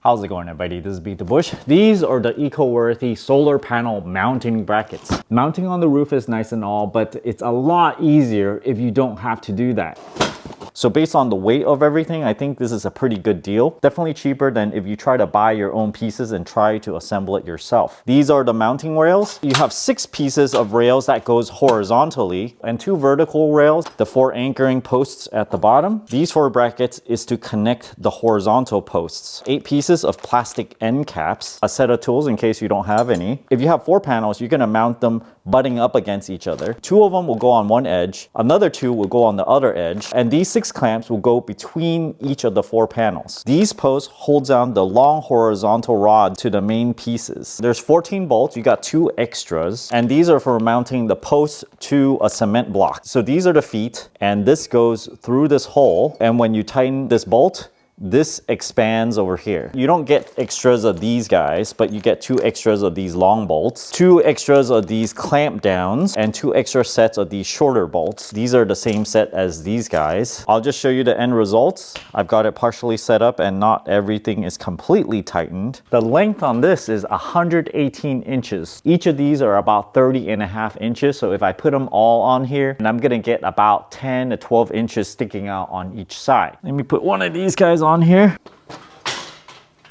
How's it going, everybody? This is Beat the Bush. These are the eco-worthy solar panel mounting brackets. Mounting on the roof is nice and all, but it's a lot easier if you don't have to do that. So based on the weight of everything, I think this is a pretty good deal. Definitely cheaper than if you try to buy your own pieces and try to assemble it yourself. These are the mounting rails. You have 6 pieces of rails that goes horizontally and 2 vertical rails, the 4 anchoring posts at the bottom. These 4 brackets is to connect the horizontal posts. 8 pieces of plastic end caps, a set of tools in case you don't have any. If you have 4 panels, you're gonna mount them butting up against each other. 2 of them will go on one edge, another 2 will go on the other edge, and these 6 clamps will go between each of the 4 panels. These posts hold down the long horizontal rod to the main pieces. There's 14 bolts, you got 2 extras, and these are for mounting the posts to a cement block. So these are the feet, and this goes through this hole, and when you tighten this bolt, this expands over here. You don't get extras of these guys, but you get 2 extras of these long bolts, 2 extras of these clamp downs, and 2 extra sets of these shorter bolts. These are the same set as these guys. I'll just show you the end results. I've got it partially set up and not everything is completely tightened. The length on this is 118 inches. Each of these are about 30.5 inches. So if I put them all on here, and I'm gonna get about 10 to 12 inches sticking out on each side. Let me put one of these guys on here.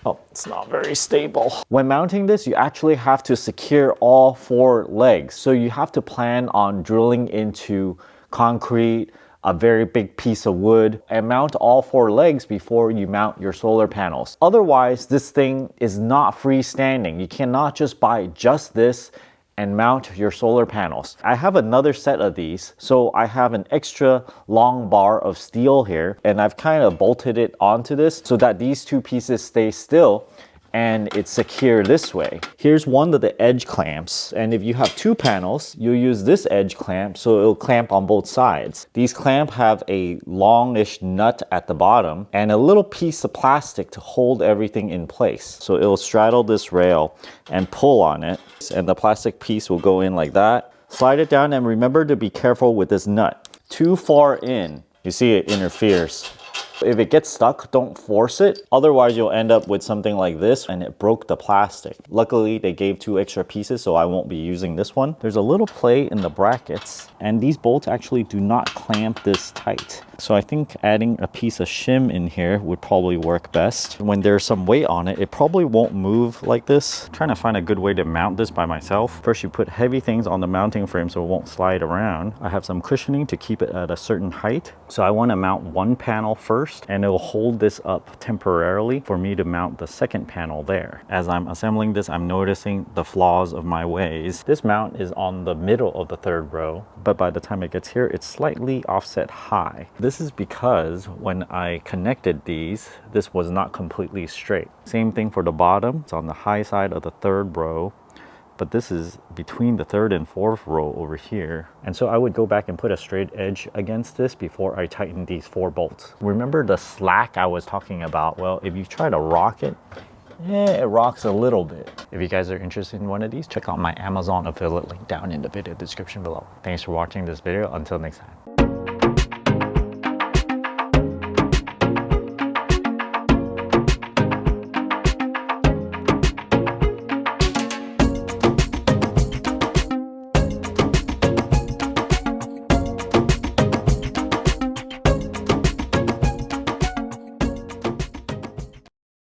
Oh, it's not very stable. When mounting this, you actually have to secure all 4 legs. So you have to plan on drilling into concrete, a very big piece of wood, and mount all 4 legs before you mount your solar panels. Otherwise, this thing is not freestanding. You cannot just buy just this and mount your solar panels. I have another set of these, so I have an extra long bar of steel here, and I've kind of bolted it onto this so that these 2 pieces stay still and it's secure this way. Here's one of the edge clamps, and if you have 2 panels, you'll use this edge clamp so it'll clamp on both sides. These clamps have a longish nut at the bottom and a little piece of plastic to hold everything in place. So it'll straddle this rail and pull on it, and the plastic piece will go in like that. Slide it down, and remember to be careful with this nut. Too far in, you see it interferes. If it gets stuck, don't force it. Otherwise, you'll end up with something like this and it broke the plastic. Luckily, they gave 2 extra pieces, so I won't be using this one. There's a little play in the brackets, and these bolts actually do not clamp this tight. So I think adding a piece of shim in here would probably work best. When there's some weight on it, it probably won't move like this. I'm trying to find a good way to mount this by myself. First, you put heavy things on the mounting frame so it won't slide around. I have some cushioning to keep it at a certain height. So I want to mount one panel first, and it will hold this up temporarily for me to mount the second panel there. As I'm assembling this, I'm noticing the flaws of my ways. This mount is on the middle of the 3rd row, but by the time it gets here, it's slightly offset high. This is because when I connected these, this was not completely straight. Same thing for the bottom. It's on the high side of the 3rd row, but this is between the 3rd and 4th row over here. And so I would go back and put a straight edge against this before I tighten these 4 bolts. Remember the slack I was talking about? Well, if you try to rock it, it rocks a little bit. If you guys are interested in one of these, check out my Amazon affiliate link down in the video description below. Thanks for watching this video. Until next time.